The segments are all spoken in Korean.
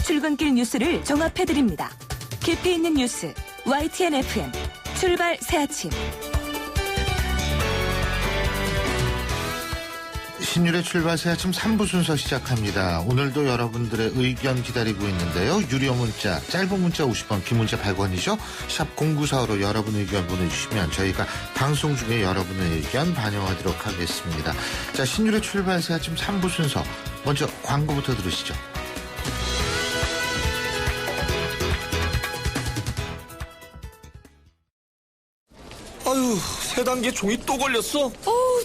출근길 뉴스를 종합해드립니다. 깊이 있는 뉴스 YTN FM 출발 새아침. 신율의 출발 새아침 3부 순서 시작합니다. 오늘도 여러분들의 의견 기다리고 있는데요. 유료 문자, 짧은 문자 50원, 긴 문자 100원이죠. 샵 0945로 여러분 의견 보내주시면 저희가 방송 중에 여러분의 의견 반영하도록 하겠습니다. 자, 신율의 출발 새아침 3부 순서 먼저 광고부터 들으시죠. 아유, 세 단계 종이 또 걸렸어?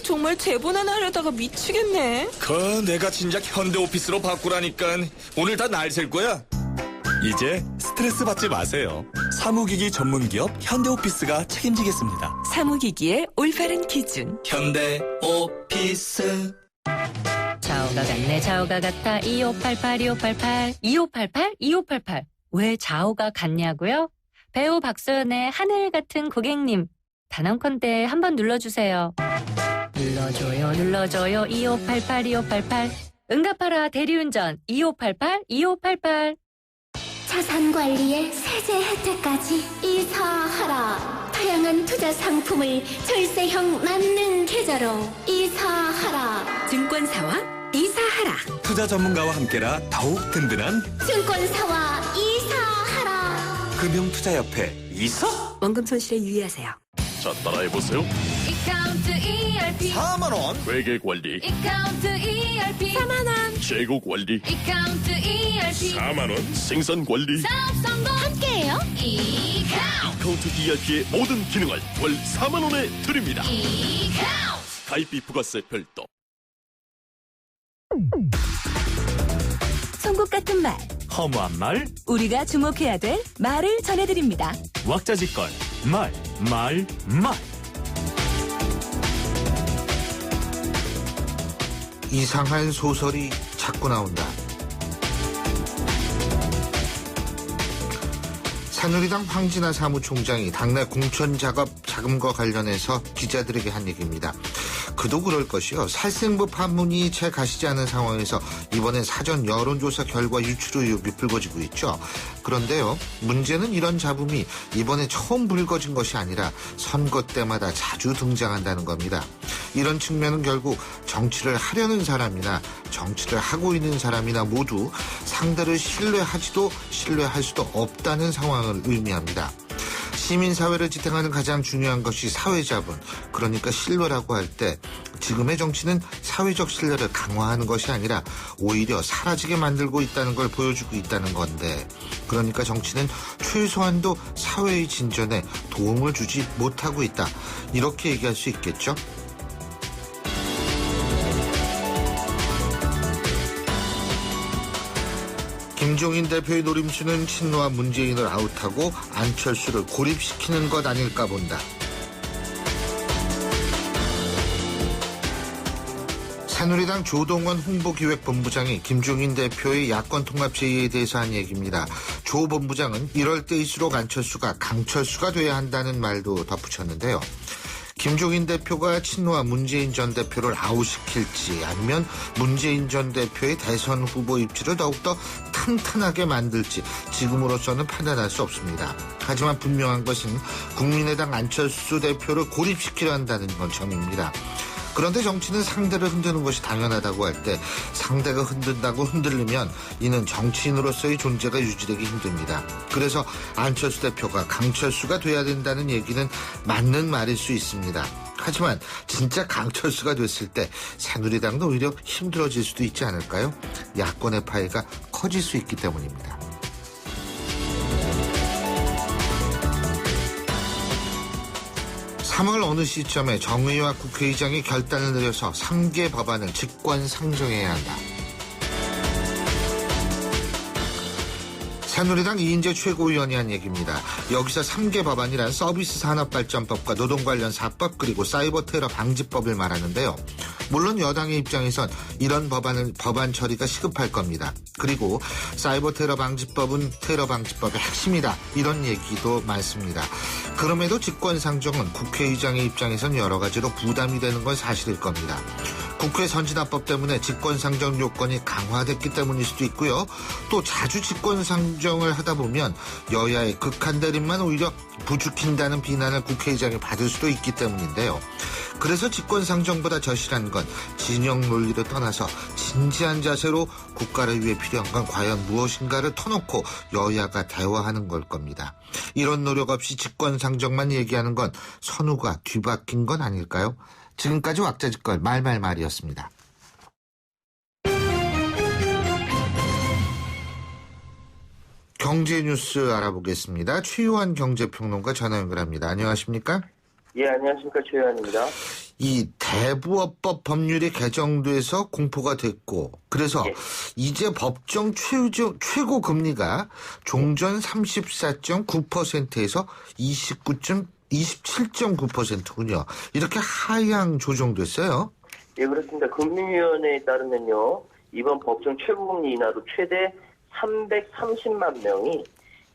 정말 제본 하나 하려다가 미치겠네. 내가 진작 현대오피스로 바꾸라니까. 오늘 다 날 셀 거야. 이제 스트레스 받지 마세요. 사무기기 전문기업 현대오피스가 책임지겠습니다. 사무기기의 올바른 기준 현대오피스. 좌우가 같네, 좌우가 같아. 2588, 2588, 2588, 2588. 왜 좌우가 같냐고요? 배우 박소연의 하늘 같은 고객님. 단언컨대 한번 눌러주세요. 눌러줘요, 눌러줘요. 2588, 2588. 응답하라 대리운전 2588, 2588. 자산관리에 세제 혜택까지 이사하라. 다양한 투자 상품을 절세형 만능 계좌로 이사하라. 증권사와 이사하라. 투자 전문가와 함께라 더욱 든든한 증권사와 이사하라. 금융투자협회 이사. 원금 손실에 유의하세요. 자, 따라해보세요. 이카운트 ERP 4만원. 회계관리, 이카운트 ERP 4만원. 재고관리, 이카운트 ERP 4만원, 생산관리, 사업 성공 함께해요. 카운트 ERP의 모든 기능을 월 4만원에 드립니다. 가입비 부가세 별도. 송곳 같은 말, 허무한 말, 우리가 주목해야 될 말을 전해드립니다. 왁자지껄, 말. 이상한 소설이 자꾸 나온다. 새누리당 황진아 사무총장이 당내 공천 작업 자금과 관련해서 기자들에게 한 얘기입니다. 그도 그럴 것이요. 살생부 파문이 채 가시지 않은 상황에서 이번엔 사전 여론조사 결과 유출 의혹이 불거지고 있죠. 그런데요, 문제는 이런 잡음이 이번에 처음 불거진 것이 아니라 선거 때마다 자주 등장한다는 겁니다. 이런 측면은 결국 정치를 하려는 사람이나 정치를 하고 있는 사람이나 모두 상대를 신뢰하지도 신뢰할 수도 없다는 상황을 의미합니다. 시민사회를 지탱하는 가장 중요한 것이 사회자분, 그러니까 신뢰라고 할 때 지금의 정치는 사회적 신뢰를 강화하는 것이 아니라 오히려 사라지게 만들고 있다는 걸 보여주고 있다는 건데, 그러니까 정치는 최소한도 사회의 진전에 도움을 주지 못하고 있다, 이렇게 얘기할 수 있겠죠. 김종인 대표의 노림수는 친노와 문재인을 아웃하고 안철수를 고립시키는 것 아닐까 본다. 새누리당 조동원 홍보기획본부장이 김종인 대표의 야권통합제의에 대해서 한 얘기입니다. 조 본부장은 이럴 때일수록 안철수가 강철수가 돼야 한다는 말도 덧붙였는데요. 김종인 대표가 친노와 문재인 전 대표를 아웃시킬지 아니면 문재인 전 대표의 대선 후보 입지를 더욱더 튼튼하게 만들지 지금으로서는 판단할 수 없습니다. 하지만 분명한 것은 국민의당 안철수 대표를 고립시키려 한다는 건 점입니다. 그런데 정치는 상대를 흔드는 것이 당연하다고 할 때 상대가 흔든다고 흔들리면 이는 정치인으로서의 존재가 유지되기 힘듭니다. 그래서 안철수 대표가 강철수가 돼야 된다는 얘기는 맞는 말일 수 있습니다. 하지만 진짜 강철수가 됐을 때 새누리당도 오히려 힘들어질 수도 있지 않을까요? 야권의 파해가 커질 수 있기 때문입니다. (3월) 어느 시점에 정의와 국회의장이 결단을 내려서 3개 법안을 직권 상정해야 한다. 새누리당 이인재 최고위원이 한 얘기입니다. 여기서 3개 법안이란 서비스 산업발전법과 노동 관련 4법 그리고 사이버 테러 방지법을 말하는데요. 물론 여당의 입장에선 이런 법안 처리가 시급할 겁니다. 그리고 사이버 테러 방지법은 테러 방지법의 핵심이다, 이런 얘기도 많습니다. 그럼에도 직권상정은 국회의장의 입장에선 여러 가지로 부담이 되는 건 사실일 겁니다. 국회 선진화법 때문에 직권상정 요건이 강화됐기 때문일 수도 있고요. 또 자주 직권상정을 하다 보면 여야의 극한 대립만 오히려 부추긴다는 비난을 국회의장이 받을 수도 있기 때문인데요. 그래서 직권상정보다 절실한 건 진영 논리를 떠나서 진지한 자세로 국가를 위해 필요한 건 과연 무엇인가를 터놓고 여야가 대화하는 걸 겁니다. 이런 노력 없이 직권상정만 얘기하는 건 선우가 뒤바뀐 건 아닐까요? 지금까지 왁자지껄 말말말이었습니다. 경제 뉴스 알아보겠습니다. 최유한 경제평론가 전화 연결합니다. 안녕하십니까? 예, 안녕하십니까. 최유한입니다. 이 대부업법 법률이 개정돼서 공포가 됐고 그래서 예. 이제 법정 최고 금리가 종전 34.9%에서 27.9%군요. 이렇게 하향 조정됐어요. 예, 그렇습니다. 금리위원회에 따르면요, 이번 법정 최고금리 인하로 최대 330만 명이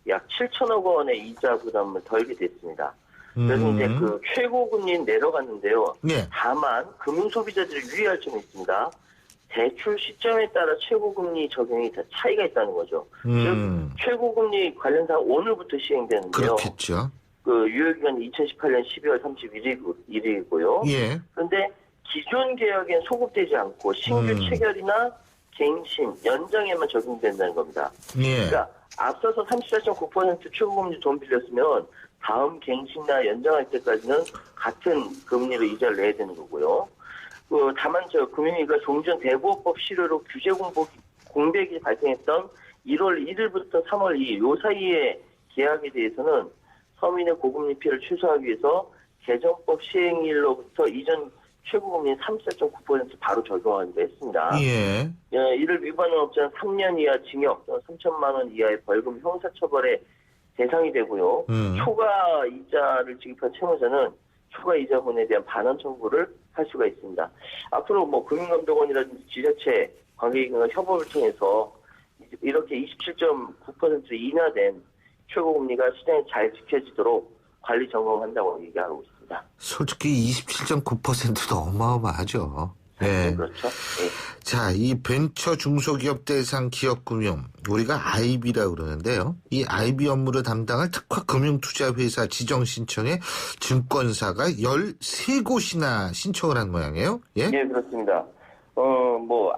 약 7천억 원의 이자 부담을 덜게 됐습니다. 그래서 이제 그 최고금리는 내려갔는데요. 네. 다만 금융소비자들이 유의할 점이 있습니다. 대출 시점에 따라 최고금리 적용이 다 차이가 있다는 거죠. 즉 최고금리 관련 사항 오늘부터 시행되는데요. 그렇겠죠. 그 유효기간이 2018년 12월 31일이고요. 예. 그런데 기존 계약엔 소급되지 않고 신규 체결이나 갱신, 연장에만 적용된다는 겁니다. 예. 그러니까 앞서서 34.9% 최고금리 돈 빌렸으면 다음 갱신이나 연장할 때까지는 같은 금리로 이자를 내야 되는 거고요. 다만 금융위가 종전 대부업법 실효로 규제 공백이 발생했던 1월 1일부터 3월 2일 요 사이에 계약에 대해서는 서민의 고금리 피해를 최소화하기 위해서 개정법 시행일로부터 이전 최고금리 34.9% 바로 적용하기로 했습니다. 예. 이를 위반한 업자는 3년 이하 징역, 3천만 원 이하의 벌금 형사처벌의 대상이 되고요. 초과 이자를 지급한 채무자는 초과 이자분에 대한 반환 청구를 할 수가 있습니다. 앞으로 금융감독원이라든지 지자체 관계기관과 협업을 통해서 이렇게 27.9% 인하된 최고금리가 시장에 잘 지켜지도록 관리 점검한다고 얘기하고 있습니다. 솔직히 27.9%도 어마어마하죠. 네. 그렇죠. 네. 자, 이 벤처 중소기업 대상 기업금융, 우리가 IB라고 그러는데요. 이 IB 업무를 담당할 특화 금융투자회사 지정 신청에 증권사가 13곳이나 신청을 한 모양이에요. 예? 네, 그렇습니다.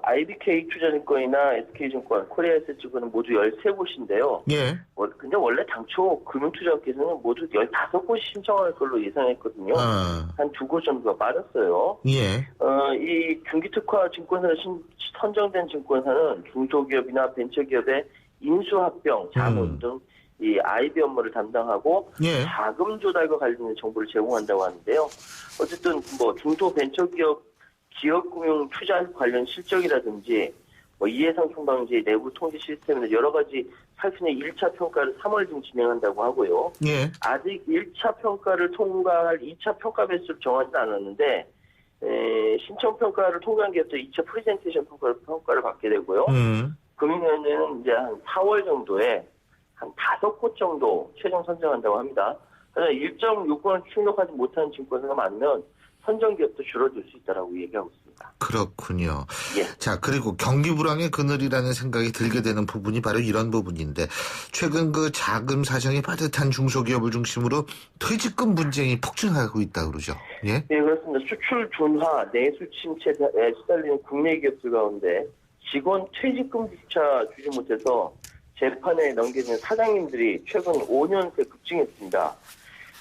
IBK투자증권이나 SK증권, 코리아에셋증권은 모두 13곳인데요. 예. 근데 원래 당초 금융투자업계에서는 모두 15곳이 신청할 걸로 예상했거든요. 한 2곳 정도가 빠졌어요. 예. 이 중기특화 증권사로 선정된 증권사는 중소기업이나 벤처기업의 인수합병, 자문 등 이 IB 업무를 담당하고 예. 자금 조달과 관련된 정보를 제공한다고 하는데요. 어쨌든 중소벤처기업 기업금융 투자 관련 실적이라든지 이해상품 방지 내부 통제 시스템이나 여러 가지 살핀의 1차 평가를 3월 중 진행한다고 하고요. 예. 아직 1차 평가를 통과할 2차 평가 배수를 정하지 않았는데 신청 평가를 통과한 기업도 2차 프리젠테이션 평가를 받게 되고요. 금융위원회는 이제 한 4월 정도에 한 5곳 정도 최종 선정한다고 합니다. 그래서 일정 요건을 충족하지 못하는 증권사가 많으면 선정 기업도 줄어들 수 있다라고 얘기하고 있습니다. 그렇군요. 예. 자, 그리고 경기 불황의 그늘이라는 생각이 들게 되는 부분이 바로 이런 부분인데, 최근 그 자금 사정이 빠듯한 중소기업을 중심으로 퇴직금 분쟁이 폭증하고 있다고 그러죠. 예? 네, 그렇습니다. 수출 둔화, 내수 침체에 시달리는 국내 기업들 가운데 직원 퇴직금조차 주지 못해서 재판에 넘겨진 사장님들이 최근 5년새 급증했습니다.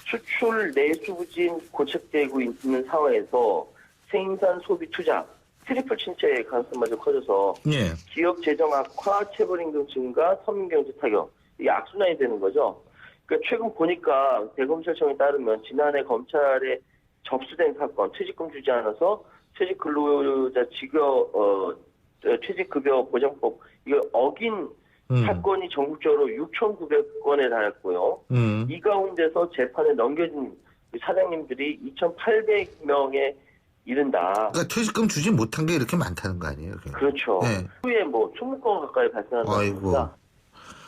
수출 내수 부진 고착되고 있는 상황에서 생산 소비 투자 트리플 침체의 가능성마저 커져서 예. 기업 재정 악화, 체불임금 증가, 서민 경제 타격 이게 악순환이 되는 거죠. 그러니까 최근 보니까 대검찰청에 따르면 지난해 검찰에 접수된 사건 퇴직금 주지 않아서 퇴직 근로자 퇴직급여 보장법 이거 어긴 사건이 전국적으로 6,900건에 달했고요. 이 가운데서 재판에 넘겨진 사장님들이 2,800명에 이른다. 그러니까 퇴직금 주지 못한 게 이렇게 많다는 거 아니에요? 그렇죠. 네. 후에 20건 가까이 발생한다고 합니다.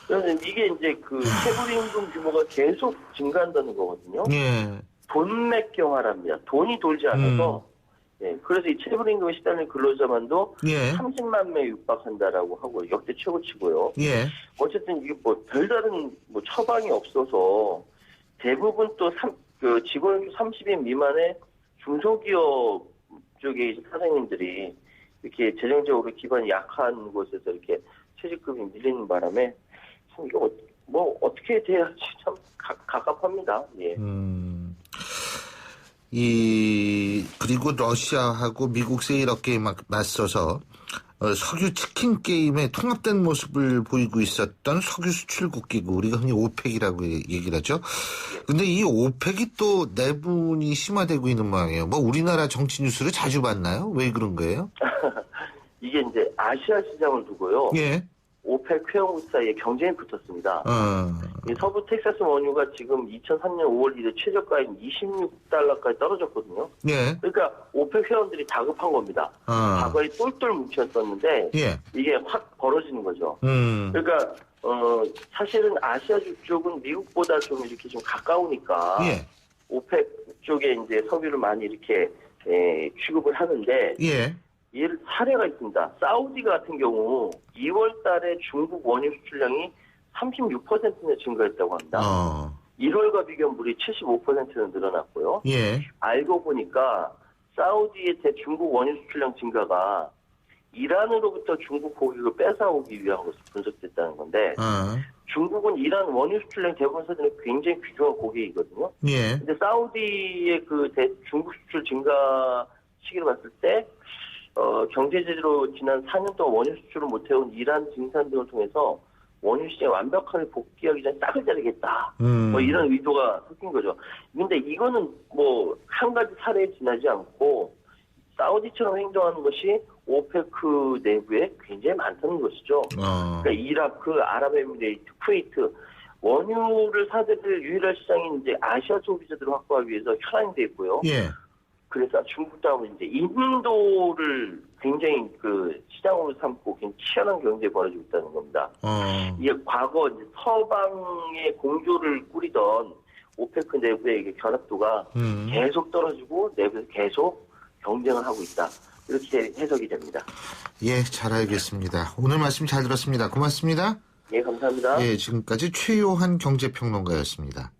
그래서 이게 이제 그 체불임금 규모가 계속 증가한다는 거거든요. 예. 돈맥경화랍니다. 돈이 돌지 않아서 예, 그래서 이 체불임금에 시달린 근로자만도 예. 30만 명에 육박한다라고 하고 역대 최고치고요. 예. 어쨌든 이게 뭐 별다른 뭐 처방이 없어서 대부분 또 그 직원 30인 미만의 중소기업 쪽의 이제 사장님들이 이렇게 재정적으로 기반이 약한 곳에서 이렇게 퇴직금이 밀리는 바람에 참 이거 뭐 어떻게 돼야지 참 갑갑합니다. 예. 그리고 러시아하고 미국 세일 어깨에 맞서서 석유 치킨 게임에 통합된 모습을 보이고 있었던 석유 수출국 기구, 우리가 흔히 오펙이라고 얘기를 하죠. 근데 이 오펙이 또 내분이 심화되고 있는 모양이에요. 뭐 우리나라 정치 뉴스를 자주 봤나요? 왜 그런 거예요? 이게 이제 아시아 시장을 두고요. 예. 오펙 회원국 사이에 경쟁이 붙었습니다. 이 서부 텍사스 원유가 지금 2003년 5월 1일 최저가인 26달러까지 떨어졌거든요. 예. 그러니까 오펙 회원들이 다급한 겁니다. 과거에 똘똘 뭉쳤었는데 예. 이게 확 벌어지는 거죠. 그러니까 사실은 아시아 쪽은 미국보다 좀 이렇게 좀 가까우니까 예. 오펙 쪽에 이제 석유를 많이 이렇게 취급을 하는데 예. 예를 사례가 있습니다. 사우디 같은 경우 2월 달에 중국 원유 수출량이 36%나 증가했다고 합니다. 1월과 비교하면 무려 75%는 늘어났고요. 예. 알고 보니까 사우디의 중국 원유 수출량 증가가 이란으로부터 중국 고객을 뺏어오기 위한 것으로 분석됐다는 건데 중국은 이란 원유 수출량 대부분 사들은 굉장히 귀중한 고객이거든요. 예. 근데 사우디의 그 중국 수출 증가 시기를 봤을 때 경제 제재로 지난 4년 동안 원유 수출을 못해온 이란 증산 등을 통해서 원유 시장에 완벽하게 복귀하기 전에 싹을 자르겠다. 뭐 이런 의도가 섞인 거죠. 근데 이거는 뭐 한 가지 사례에 지나지 않고 사우디처럼 행동하는 것이 오페크 내부에 굉장히 많다는 것이죠. 그러니까 이라크, 아랍에미레이트, 쿠웨이트 원유를 사들일 유일한 시장인 이제 아시아 소비자들을 확보하기 위해서 혈안돼 있고요. 예. 그래서 중국 다음에 이제 인도를 굉장히 그 시장으로 삼고 굉장히 치열한 경쟁이 벌어지고 있다는 겁니다. 이게 과거 이제 서방의 공조를 꾸리던 오페크 내부의 이게 결합도가 계속 떨어지고 내부에서 계속 경쟁을 하고 있다. 이렇게 해석이 됩니다. 예, 잘 알겠습니다. 오늘 말씀 잘 들었습니다. 고맙습니다. 예, 감사합니다. 예, 지금까지 최요한 경제평론가였습니다.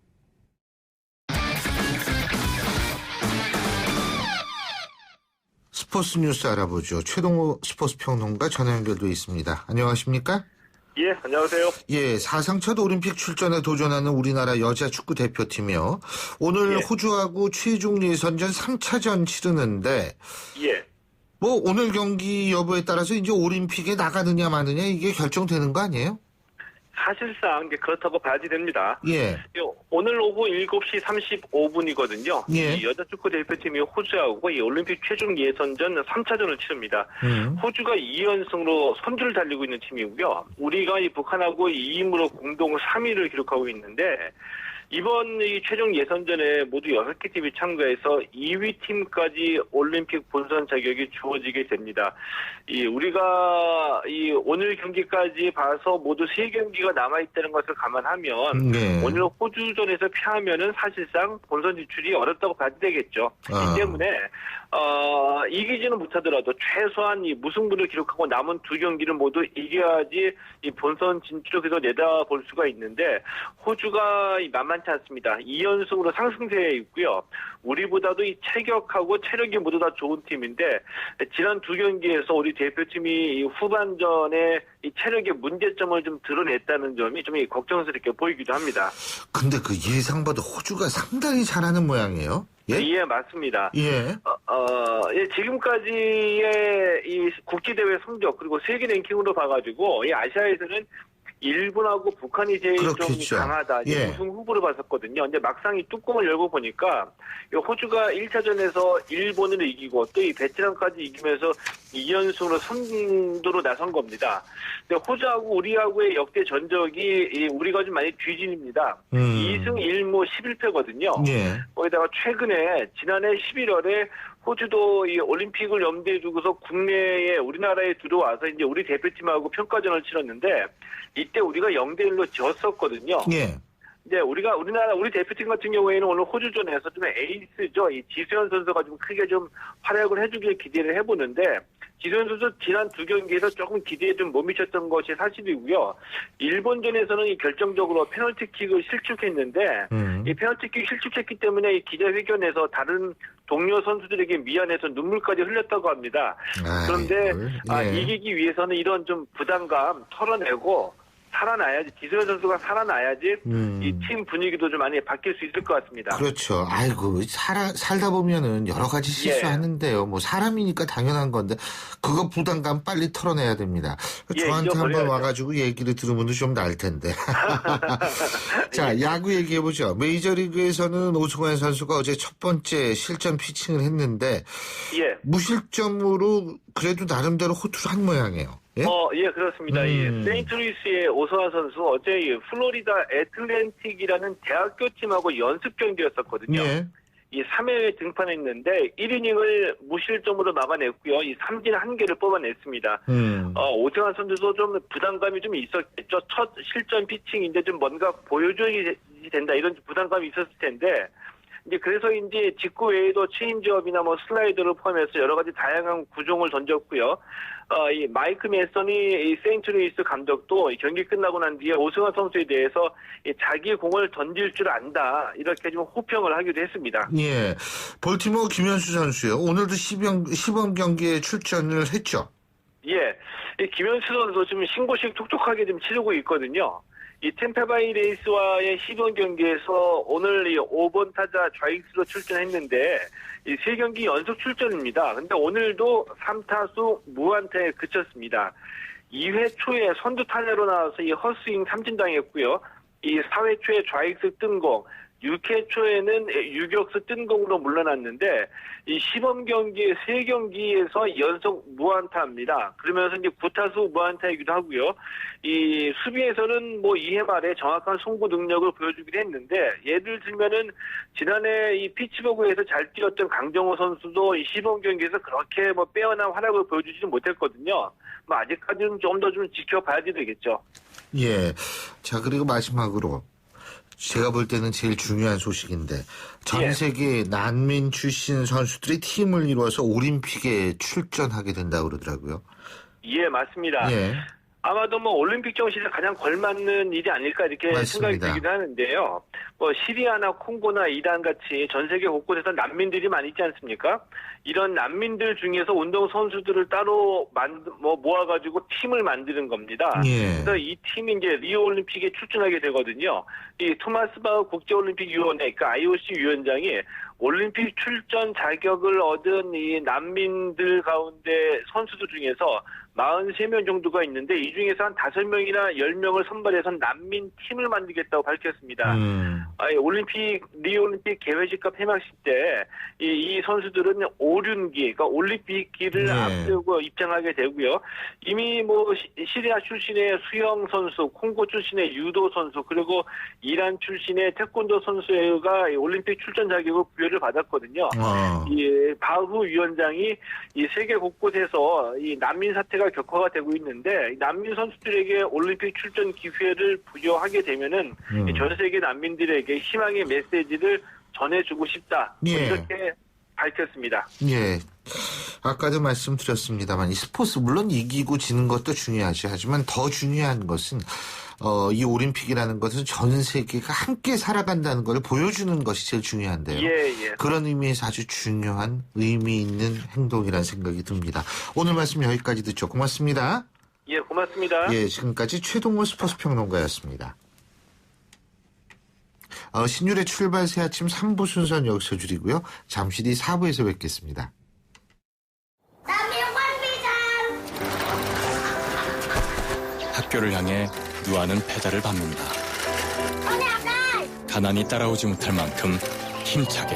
스포츠 뉴스 알아보죠. 최동호 스포츠 평론가 전화 연결돼 있습니다. 안녕하십니까? 예, 안녕하세요. 예, 사상 첫 올림픽 출전에 도전하는 우리나라 여자 축구 대표팀이요. 오늘 호주하고 최종 예선전 3차전 치르는데, 뭐 오늘 경기 여부에 따라서 이제 올림픽에 나가느냐 마느냐 이게 결정되는 거 아니에요? 사실상 그렇다고 봐야지 됩니다. 예. 오늘 오후 7시 35분이거든요. 예. 이 여자 축구 대표팀이 호주하고 이 올림픽 최종 예선전 3차전을 치릅니다. 호주가 2연승으로 선두를 달리고 있는 팀이고요. 우리가 이 북한하고 2임으로 공동 3위를 기록하고 있는데 이번 이 최종 예선전에 모두 6개 팀이 참가해서 2위 팀까지 올림픽 본선 자격이 주어지게 됩니다. 우리가 오늘 경기까지 봐서 모두 3경기가 남아있다는 것을 감안하면 오늘 호주전에서 패하면은 사실상 본선 진출이 어렵다고 봐야 되겠죠. 이 때문에 이기지는 못하더라도 최소한 이 무승부를 기록하고 남은 2경기를 모두 이겨야지 이 본선 진출을 내다볼 수가 있는데 호주가 만만치 않습니다. 2연승으로 상승세에 있고요. 우리보다도 이 체격하고 체력이 모두 다 좋은 팀인데 지난 2경기에서 우리 대표팀이 이 후반전에 이 체력의 문제점을 좀 드러냈다는 점이 좀 걱정스럽게 보이기도 합니다. 근데 그 예상보다 호주가 상당히 잘하는 모양이에요. 예, 맞습니다. 예. 지금까지의 이 국제대회 성적 그리고 세계 랭킹으로 봐가지고 이 아시아에서는 일본하고 북한이 제일 그렇겠죠. 좀 강하다. 우승 후보를 봤었거든요. 근데 막상 이 뚜껑을 열고 보니까 호주가 1차전에서 일본을 이기고 또 이 베트남까지 이기면서 2연승으로 선두로 나선 겁니다. 근데 호주하고 우리하고의 역대 전적이 우리가 좀 많이 뒤진입니다. 2승 1무 11패거든요. 예. 거기다가 최근에 지난해 11월에 호주도 이 올림픽을 염두에 두고서 국내에 우리나라에 들어와서 이제 우리 대표팀하고 평가전을 치렀는데 이때 우리가 0대1로 졌었거든요. 예. 이제 우리 대표팀 같은 경우에는 오늘 호주전에서 좀 에이스죠. 이 지수현 선수가 좀 크게 좀 활약을 해주길 기대를 해보는데 지수현 선수 지난 2경기에서 조금 기대에 좀 못 미쳤던 것이 사실이고요. 일본전에서는 이 결정적으로 페널티킥을 실축했는데 이 페널티킥 실축했기 때문에 이 기자회견에서 다른 동료 선수들에게 미안해서 눈물까지 흘렸다고 합니다. 그런데 이기기 위해서는 이런 좀 부담감 털어내고 살아나야지, 지수현 선수가 살아나야지 이 팀 분위기도 좀 많이 바뀔 수 있을 것 같습니다. 그렇죠. 아이고, 살다 보면은 여러 가지 실수하는데요. 뭐 사람이니까 당연한 건데 그거 부담감 빨리 털어내야 됩니다. 저한테 한번 와가지고 얘기를 들으면 좀 나을 텐데. 자, 야구 얘기해보죠. 메이저리그에서는 오승환 선수가 어제 첫 번째 실전 피칭을 했는데 무실점으로 그래도 나름대로 호투를 한 모양이에요. 예? 예, 그렇습니다. 세인트루이스의 오승환 선수 어제 플로리다 애틀랜틱이라는 대학교 팀하고 연습 경기였었거든요. 이 3회에 등판했는데 1이닝을 무실점으로 막아냈고요. 이 삼진 1개를 뽑아냈습니다. 오승환 선수도 좀 부담감이 좀 있었겠죠. 첫 실전 피칭인데 좀 뭔가 보여줘야 된다 이런 부담감이 있었을 텐데 이제 그래서 이제 직구 외에도 체인지업이나 뭐 슬라이더를 포함해서 여러 가지 다양한 구종을 던졌고요. 이 마이크 메서니 이 세인트루이스 감독도 경기 끝나고 난 뒤에 오승환 선수에 대해서 자기 공을 던질 줄 안다 이렇게 좀 호평을 하기도 했습니다. 예, 볼티모어 김현수 선수요. 오늘도 시범 경기에 출전을 했죠. 예, 이 김현수 선수 지금 신고식 촉촉하게 좀 치르고 있거든요. 이 템파바이 레이스와의 시범 경기에서 오늘 이 5번 타자 좌익수로 출전했는데 이 3경기 연속 출전입니다. 근데 오늘도 3타수 무안타에 그쳤습니다. 2회 초에 선두 타자로 나와서 이 헛스윙 삼진당했고요. 이 4회 초에 좌익수 뜬공, 6회 초에는 유격수 뜬공으로 물러났는데 이 시범 경기의 3경기에서 연속 무안타입니다. 그러면서 이제 9타수 무안타이기도 하고요. 이 수비에서는 뭐 2회 말에 정확한 송구 능력을 보여주기도 했는데 예를 들면은 지난해 이 피츠버그에서 잘 뛰었던 강정호 선수도 이 시범 경기에서 그렇게 뭐 빼어난 활약을 보여주지는 못했거든요. 뭐 아직까지는 좀 더 좀 지켜봐야 되겠죠. 예. 자, 그리고 마지막으로 제가 볼 때는 제일 중요한 소식인데 전 세계 난민 출신 선수들이 팀을 이루어서 올림픽에 출전하게 된다고 그러더라고요. 예, 맞습니다. 아마도 뭐 올림픽 정신에 가장 걸맞는 일이 아닐까 이렇게 생각이 들기도 하는데요. 뭐 시리아나 콩고나 이란 같이 전 세계 곳곳에서 난민들이 많이 있지 않습니까? 이런 난민들 중에서 운동 선수들을 따로 모아가지고 팀을 만드는 겁니다. 그래서 이 팀이 이제 리오 올림픽에 출전하게 되거든요. 이 토마스 바흐 국제올림픽위원회, 그러니까 IOC 위원장이 올림픽 출전 자격을 얻은 이 난민들 가운데 선수들 중에서 43명 정도가 있는데 이 중에서 한 5명이나 10명을 선발해서 난민 팀을 만들겠다고 밝혔습니다. 리오 올림픽 개회식과 폐막식 때 이 선수들은 오륜기, 그러니까 올림픽기를 앞세우고 입장하게 되고요. 이미 뭐 시리아 출신의 수영 선수, 콩고 출신의 유도 선수, 그리고 이란 출신의 태권도 선수가 올림픽 출전 자격을 부여를 받았거든요. 이 바흐 위원장이 이 세계 곳곳에서 이 난민 사태가 격화가 되고 있는데 난민 선수들에게 올림픽 출전 기회를 부여하게 되면은 전 세계 난민들에게 희망의 메시지를 전해주고 싶다. 이렇게 밝혔습니다. 예. 아까도 말씀드렸습니다만 이 스포츠 물론 이기고 지는 것도 중요하죠. 하지만 더 중요한 것은 이 올림픽이라는 것은 전 세계가 함께 살아간다는 걸 보여주는 것이 제일 중요한데요. 그런 의미에서 아주 중요한 의미 있는 행동이라는 생각이 듭니다. 오늘 말씀 여기까지 듣죠. 고맙습니다. 예, 고맙습니다. 예, 지금까지 최동호 스포츠 평론가였습니다. 신율의 출발 새 아침 3부 순서는 여기서 줄이고요. 잠시 뒤 4부에서 뵙겠습니다. 학교를 향해 누아는 페달을 밟는다. 가난이 따라오지 못할 만큼 힘차게.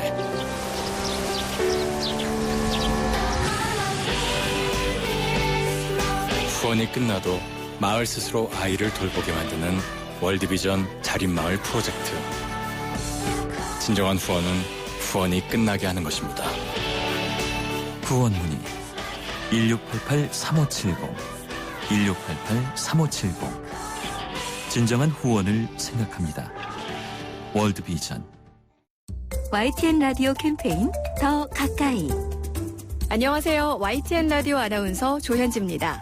후원이 끝나도 마을 스스로 아이를 돌보게 만드는 월드비전 자립마을 프로젝트. 진정한 후원은 후원이 끝나게 하는 것입니다. 후원 문의 1688-3570 1688-3570 진정한 후원을 생각합니다. 월드비전. YTN 라디오 캠페인 더 가까이. 안녕하세요. YTN 라디오 아나운서 조현지입니다.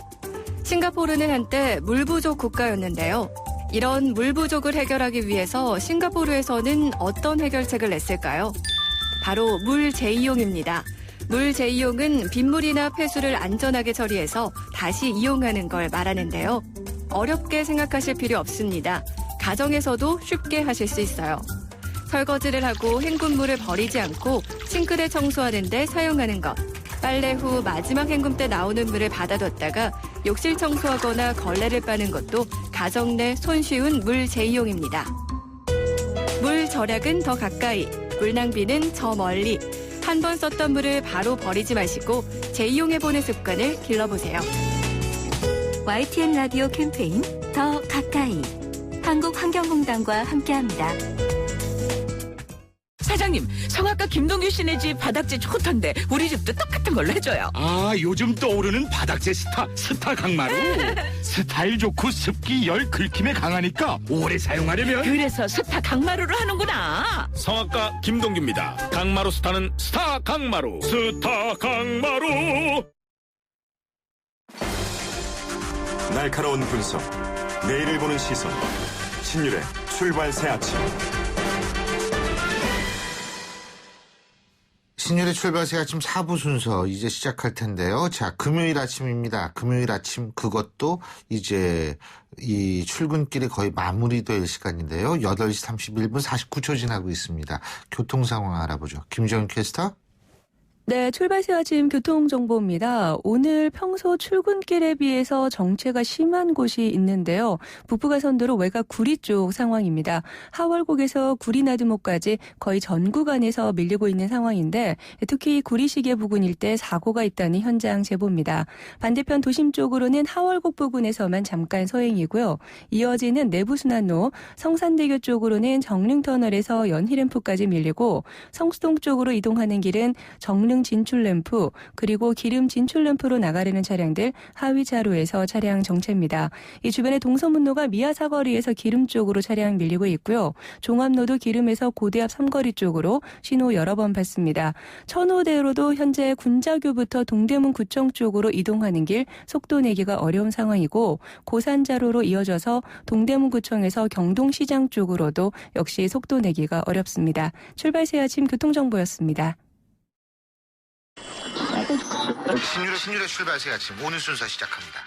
싱가포르는 한때 물 부족 국가였는데요. 이런 물 부족을 해결하기 위해서 싱가포르에서는 어떤 해결책을 냈을까요? 바로 물 재이용입니다. 물 재이용은 빗물이나 폐수를 안전하게 처리해서 다시 이용하는 걸 말하는데요. 어렵게 생각하실 필요 없습니다. 가정에서도 쉽게 하실 수 있어요. 설거지를 하고 헹군물을 버리지 않고 싱크대 청소하는 데 사용하는 것. 빨래 후 마지막 헹굼 때 나오는 물을 받아뒀다가 욕실 청소하거나 걸레를 빠는 것도 가정 내 손쉬운 물 재이용입니다. 물 절약은 더 가까이, 물 낭비는 저 멀리. 한 번 썼던 물을 바로 버리지 마시고 재이용해보는 습관을 길러보세요. YTN 라디오 캠페인 더 가까이. 한국환경공단과 함께합니다. 사장님, 성악가 김동규 씨네 집 바닥재 좋던데 우리 집도 똑같은 걸로 해줘요. 아, 요즘 떠오르는 바닥재 스타 강마루. 스타일 좋고 습기 열 긁힘에 강하니까 오래 사용하려면 그래서 스타 강마루를 하는구나. 성악가 김동규입니다. 강마루 스타는 스타 강마루. 스타 강마루. 날카로운 분석, 내일을 보는 시선. 신율의 출발 새 아침. 신율의 출발 새 아침 4부 순서 이제 시작할 텐데요. 자, 금요일 아침입니다. 금요일 아침 그것도 이제 이 출근길이 거의 마무리될 시간인데요. 8시 31분 49초 지나고 있습니다. 교통 상황 알아보죠. 김정은 캐스터. 네, 출발새 아침 교통정보입니다. 오늘 평소 출근길에 비해서 정체가 심한 곳이 있는데요. 북부가선도로 외곽 구리 쪽 상황입니다. 하월곡에서 구리나들목까지 거의 전 구간에서 밀리고 있는 상황인데 특히 구리시계 부근 일대 사고가 있다는 현장 제보입니다. 반대편 도심 쪽으로는 하월곡 부근에서만 잠깐 서행이고요. 이어지는 내부순환로 성산대교 쪽으로는 정릉터널에서 연희램프까지 밀리고 성수동 쪽으로 이동하는 길은 정릉 진출램프 그리고 기름 진출램프로 나가려는 차량들 하위 차로에서 차량 정체입니다. 이 주변에 동서문로가 미아사거리에서 기름 쪽으로 차량 밀리고 있고요. 종합로도 기름에서 고대앞 삼거리 쪽으로 신호 여러 번 받습니다. 천호대로도 현재 군자교부터 동대문 구청 쪽으로 이동하는 길 속도 내기가 어려운 상황이고 고산자로로 이어져서 동대문 구청에서 경동시장 쪽으로도 역시 속도 내기가 어렵습니다. 출발새 아침 교통정보였습니다. 신율의 출발 새 아침 오늘 순서 시작합니다.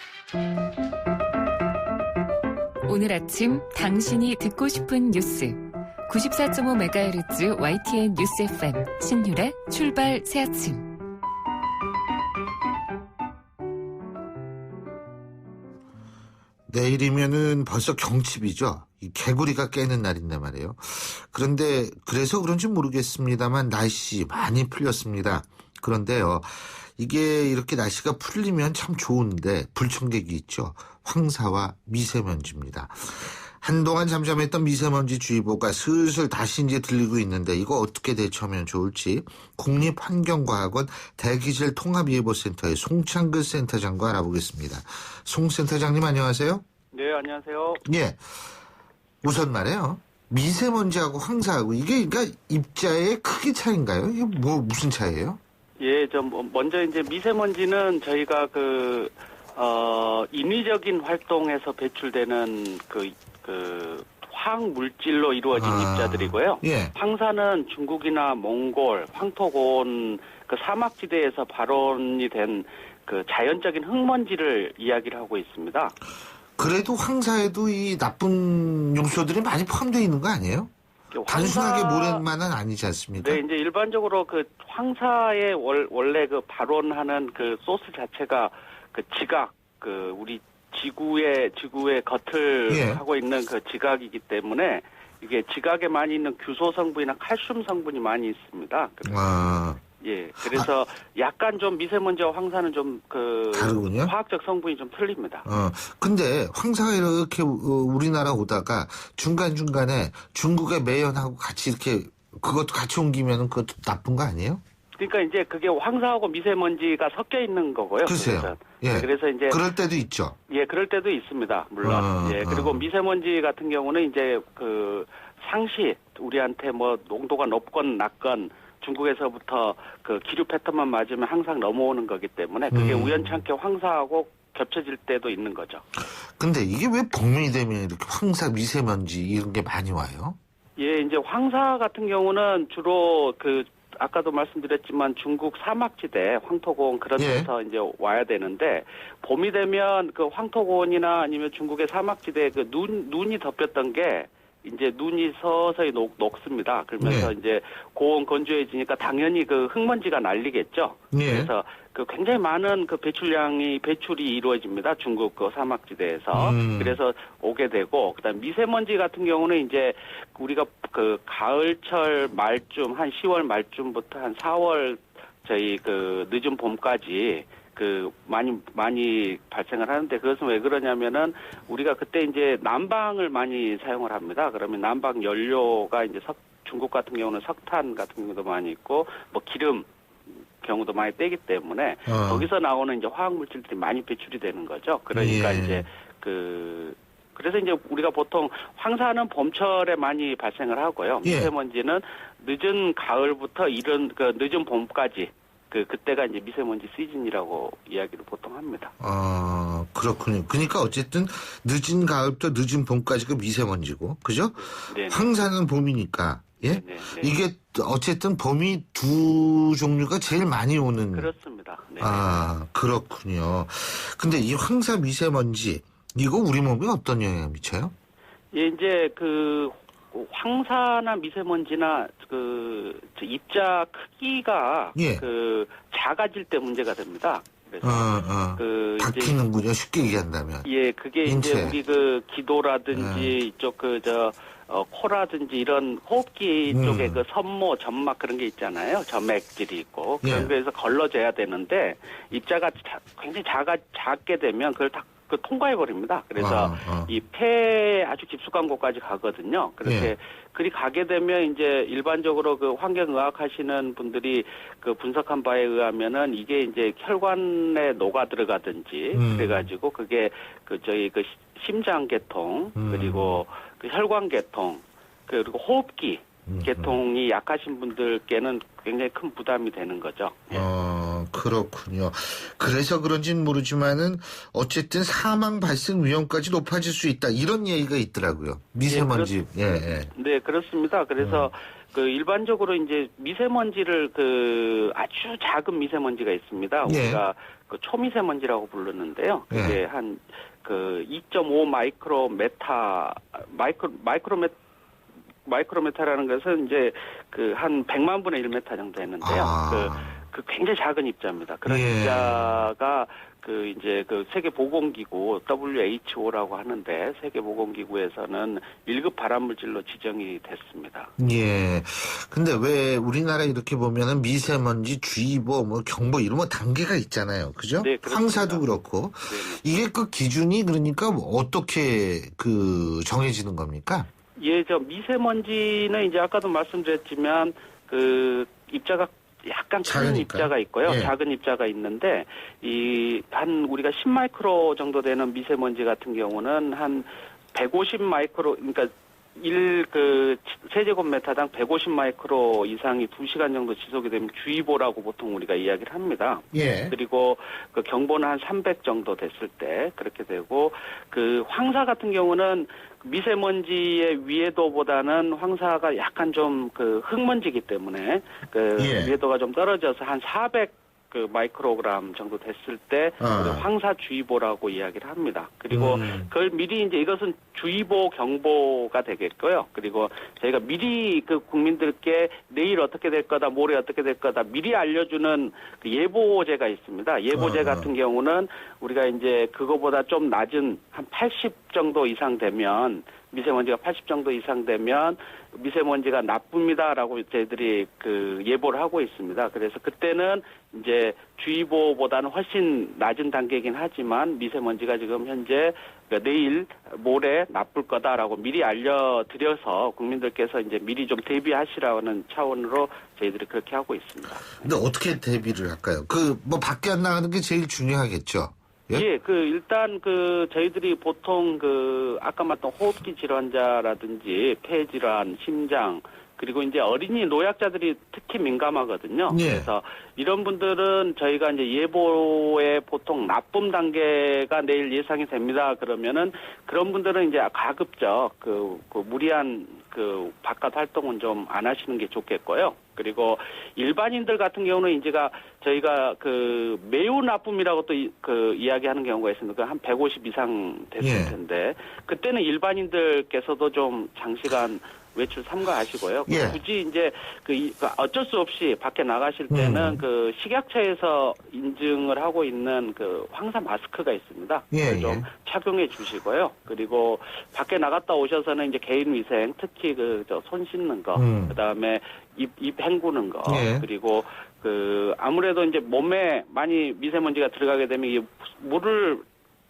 오늘 아침 당신이 듣고 싶은 뉴스 94.5MHz YTN 뉴스 FM 신율의 출발 새 아침. 내일이면은 벌써 경칩이죠. 이 개구리가 깨는 날인데 말이에요. 그런데 그래서 그런지 모르겠습니다만 날씨 많이 풀렸습니다. 그런데요, 이게 이렇게 날씨가 풀리면 참 좋은데 불청객이 있죠. 황사와 미세먼지입니다. 한동안 잠잠했던 미세먼지주의보가 슬슬 다시 이제 들리고 있는데 이거 어떻게 대처하면 좋을지 국립환경과학원 대기질 통합예보센터의 송창근 센터장과 알아보겠습니다. 송 센터장님 안녕하세요. 네, 안녕하세요. 예, 우선 말이에요. 미세먼지하고 황사하고 이게 그러니까 입자의 크기 차이인가요? 이게 무슨 차이예요? 예, 먼저 이제 미세먼지는 저희가 인위적인 활동에서 배출되는 화학 물질로 이루어진 입자들이고요. 예. 황사는 중국이나 몽골, 황토고온 사막지대에서 발원이 된 자연적인 흙먼지를 이야기를 하고 있습니다. 그래도 황사에도 이 나쁜 요소들이 많이 포함되어 있는 거 아니에요? 단순하게 모래만은 아니지 않습니까? 네, 이제 일반적으로 황사의 원래 발원하는 소스 자체가 지각, 우리 지구의 겉을 예. 하고 있는 지각이기 때문에 이게 지각에 많이 있는 규소 성분이나 칼슘 성분이 많이 있습니다. 예, 그래서 약간 좀 미세먼지와 황사는 좀 다르군요? 화학적 성분이 좀 틀립니다. 근데 황사가 이렇게 우리나라 오다가 중간중간에 중국의 매연하고 같이 이렇게 그것도 같이 옮기면 그것도 나쁜 거 아니에요? 그러니까 이제 그게 황사하고 미세먼지가 섞여 있는 거고요. 글쎄요. 예. 그래서 이제 그럴 때도 있죠. 예, 그럴 때도 있습니다. 물론. 예, 그리고 미세먼지 같은 경우는 이제 그 상시 우리한테 뭐 농도가 높건 낮건 중국에서부터 그 기류 패턴만 맞으면 항상 넘어오는 거기 때문에 그게 우연찮게 황사하고 겹쳐질 때도 있는 거죠. 근데 이게 왜 봄이 되면 이렇게 황사, 미세먼지 이런 게 많이 와요? 예, 이제 황사 같은 경우는 주로 그 아까도 말씀드렸지만 중국 사막지대, 황토고원 그런 데서 이제 와야 되는데 봄이 되면 그 황토고원이나 아니면 중국의 사막지대 그 눈이 덮였던 게 이제 눈이 서서히 녹습니다. 그러면서 이제 고온 건조해지니까 당연히 그 흙먼지가 날리겠죠. 그래서 그 굉장히 많은 그 배출이 이루어집니다. 중국 그 사막지대에서. 그래서 오게 되고, 그다음 미세먼지 같은 경우는 이제 우리가 그 가을철 말쯤 한 10월 말쯤부터 한 4월 저희 그 늦은 봄까지 그 많이 발생을 하는데 그것은 왜 그러냐면은 우리가 그때 이제 난방을 많이 사용을 합니다. 그러면 난방 연료가 이제 중국 같은 경우는 석탄 같은 경우도 많이 있고 뭐 기름 경우도 많이 떼기 때문에 거기서 나오는 이제 화학 물질들이 많이 배출이 되는 거죠. 그러니까 이제 그래서 이제 우리가 보통 황사는 봄철에 많이 발생을 하고요. 미세먼지는 늦은 가을부터 이른 그 늦은 봄까지 그때가 이제 미세먼지 시즌이라고 이야기를 보통 합니다. 아, 그렇군요. 그러니까 어쨌든 늦은 가을부터 늦은 봄까지가 미세먼지고, 그죠? 네네. 황사는 봄이니까, 예? 네네. 이게 어쨌든 봄이 두 종류가 제일 많이 오는. 그렇습니다. 네네. 아, 그렇군요. 근데 이 황사 미세먼지, 이거 우리 몸에 어떤 영향을 미쳐요? 예, 이제 그 황사나 미세먼지나 그 입자 크기가 그 작아질 때 문제가 됩니다. 그래서 그 바뀌는군요. 쉽게 얘기한다면. 예, 그게 인체. 이제 우리 그 기도라든지 이쪽 코라든지 이런 호흡기 쪽에 그 섬모, 점막 그런 게 있잖아요. 점액질이 있고 그런 거에서 걸러져야 되는데 입자가 굉장히 작게 되면 그걸 다 통과해 버립니다. 그래서 이 폐에 아주 깊숙한 곳까지 가거든요. 그렇게 그리 가게 되면 이제 일반적으로 그 환경의학 하시는 분들이 그 분석한 바에 의하면은 이게 이제 혈관에 녹아 들어가든지 그래가지고 그게 그 저희 그 심장 계통 그리고 그 혈관 계통 그리고 호흡기 계통이 약하신 분들께는 굉장히 큰 부담이 되는 거죠. 그렇군요. 그래서 그런지는 모르지만은 어쨌든 사망 발생 위험까지 높아질 수 있다. 이런 얘기가 있더라고요. 미세먼지. 네, 그렇습니다. 그래서 그 일반적으로 이제 미세먼지를 그 아주 작은 미세먼지가 있습니다. 우리가 그 초미세먼지라고 부르는데요. 그게 한 그 2.5 마이크로메타라는 것은 이제 그 한 100만 분의 1메타 정도 했는데요. 그 굉장히 작은 입자입니다. 그런 입자가 그 이제 그 세계보건기구 WHO라고 하는데 세계보건기구에서는 1급 발암물질로 지정이 됐습니다. 예. 근데 왜 우리나라 이렇게 보면은 미세먼지 주의보 뭐 경보 이런 거 단계가 있잖아요. 그죠? 네, 그렇습니다. 황사도 그렇고. 이게 그 기준이 그러니까 뭐 어떻게 그 정해지는 겁니까? 예, 미세먼지는 이제 아까도 말씀드렸지만 그 입자가 약간 큰 입자가 있고요. 작은 입자가 있는데 우리가 10마이크로 정도 되는 미세먼지 같은 경우는 한 150마이크로 그러니까 세제곱미터당 150마이크로 이상이 2시간 정도 지속이 되면 주의보라고 보통 우리가 이야기를 합니다. 그리고 그 경보는 한 300 정도 됐을 때 그렇게 되고 그 황사 같은 경우는 미세먼지의 위해도보다는 황사가 약간 좀 그 흙먼지이기 때문에 그 위해도가 좀 떨어져서 한 400 그 마이크로그램 정도 됐을 때 황사주의보라고 이야기를 합니다. 그리고 그걸 미리 이제 이것은 주의보 경보가 되겠고요. 그리고 저희가 미리 그 국민들께 내일 어떻게 될 거다, 모레 어떻게 될 거다 미리 알려주는 그 예보제가 있습니다. 예보제 같은 경우는 우리가 이제 그거보다 좀 낮은 한 80 정도 이상 되면 미세먼지가 80 정도 이상 되면 미세먼지가 나쁩니다라고 저희들이 그 예보를 하고 있습니다. 그래서 그때는 이제 주의보보다는 훨씬 낮은 단계이긴 하지만 미세먼지가 지금 현재 내일 모레 나쁠 거다라고 미리 알려드려서 국민들께서 이제 미리 좀 대비하시라는 차원으로 저희들이 그렇게 하고 있습니다. 근데 어떻게 대비를 할까요? 뭐 밖에 안 나가는 게 제일 중요하겠죠. 예, 일단 저희들이 보통 아까 말했던 호흡기 질환자라든지 폐 질환, 심장, 그리고 이제 어린이 노약자들이 특히 민감하거든요. 예. 그래서 이런 분들은 저희가 이제 예보에 보통 나쁨 단계가 내일 예상이 됩니다. 그러면은 그런 분들은 이제 가급적 무리한 바깥 활동은 좀 안 하시는 게 좋겠고요. 그리고 일반인들 같은 경우는 이제가 저희가 매우 나쁨이라고 또 이야기하는 경우가 있습니다. 한 150 이상 됐을 텐데 그때는 일반인들께서도 좀 장시간 외출 삼가하시고요. 예. 굳이 이제 어쩔 수 없이 밖에 나가실 때는 식약처에서 인증을 하고 있는 황사 마스크가 있습니다. 예, 좀 착용해 주시고요. 그리고 밖에 나갔다 오셔서는 이제 개인 위생, 특히 손 씻는 거, 그다음에 입 헹구는 거, 그리고 아무래도 이제 몸에 많이 미세먼지가 들어가게 되면 이 물을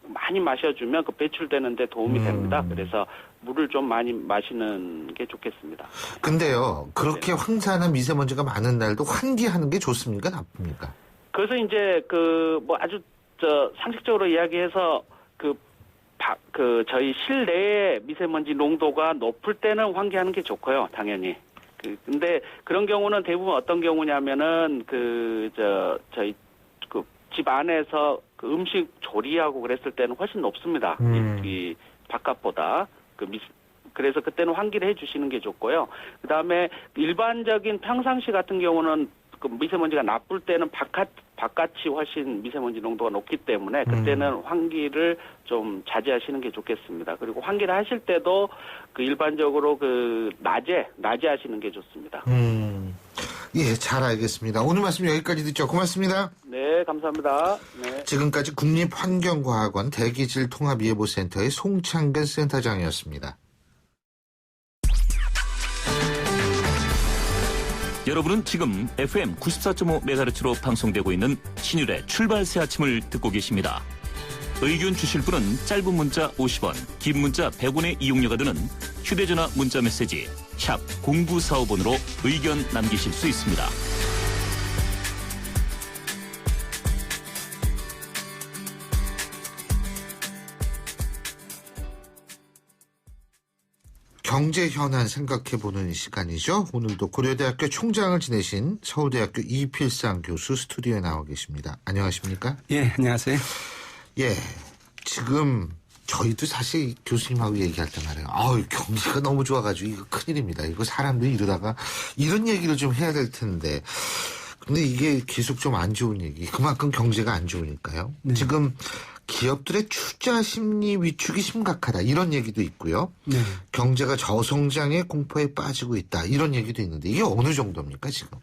많이 마셔주면 배출되는데 도움이 됩니다. 그래서 물을 좀 많이 마시는 게 좋겠습니다. 근데요, 그렇게 황사나 미세먼지가 많은 날도 환기하는 게 좋습니까? 나쁩니까? 그래서 이제 아주 상식적으로 이야기해서 저희 실내에 미세먼지 농도가 높을 때는 환기하는 게 좋고요, 당연히. 근데 그런 경우는 대부분 어떤 경우냐면은 저희 집 안에서 음식 조리하고 그랬을 때는 훨씬 높습니다. 이 바깥보다. 그래서 그때는 환기를 해주시는 게 좋고요. 그 다음에 일반적인 평상시 같은 경우는 미세먼지가 나쁠 때는 바깥이 훨씬 미세먼지 농도가 높기 때문에 그때는 환기를 좀 자제하시는 게 좋겠습니다. 그리고 환기를 하실 때도 일반적으로 낮에 하시는 게 좋습니다. 예, 잘 알겠습니다. 오늘 말씀 여기까지 듣죠. 고맙습니다. 네, 감사합니다. 네. 지금까지 국립환경과학원 대기질통합예보센터의 송창근 센터장이었습니다. 여러분은 지금 FM 94.5MHz로 방송되고 있는 신율의 출발 새 아침을 듣고 계십니다. 의견 주실 분은 짧은 문자 50원, 긴 문자 100원의 이용료가 드는 휴대전화 문자 메시지 샵 0945번으로 의견 남기실 수 있습니다. 경제 현안 생각해보는 시간이죠. 오늘도 고려대학교 총장을 지내신 서울대학교 이필상 교수 스튜디오에 나와 계십니다. 안녕하십니까? 예, 안녕하세요. 예, 지금 저희도 사실 교수님하고 얘기할 때 말이에요. 경기가 너무 좋아가지고 이거 큰일입니다. 이거 사람들이 이러다가 이런 얘기를 좀 해야 될 텐데. 근데 이게 계속 좀 안 좋은 얘기. 그만큼 경제가 안 좋으니까요. 네. 지금 기업들의 투자 심리 위축이 심각하다. 이런 얘기도 있고요. 네. 경제가 저성장의 공포에 빠지고 있다. 이런 얘기도 있는데 이게 어느 정도입니까 지금?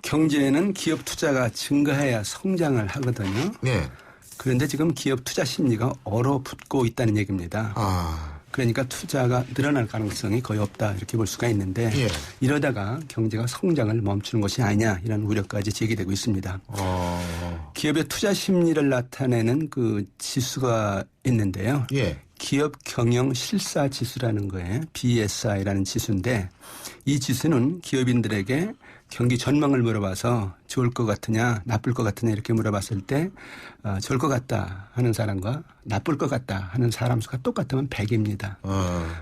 경제는 기업 투자가 증가해야 성장을 하거든요. 네. 그런데 지금 기업 투자 심리가 얼어붙고 있다는 얘기입니다. 그러니까 투자가 늘어날 가능성이 거의 없다 이렇게 볼 수가 있는데 이러다가 경제가 성장을 멈추는 것이 아니냐 이런 우려까지 제기되고 있습니다. 기업의 투자 심리를 나타내는 지수가 있는데요. 기업 경영 실사 지수라는 거예요. BSI라는 지수인데 이 지수는 기업인들에게 경기 전망을 물어봐서 좋을 것 같으냐 나쁠 것 같으냐 이렇게 물어봤을 때 좋을 것 같다 하는 사람과 나쁠 것 같다 하는 사람 수가 똑같으면 100입니다.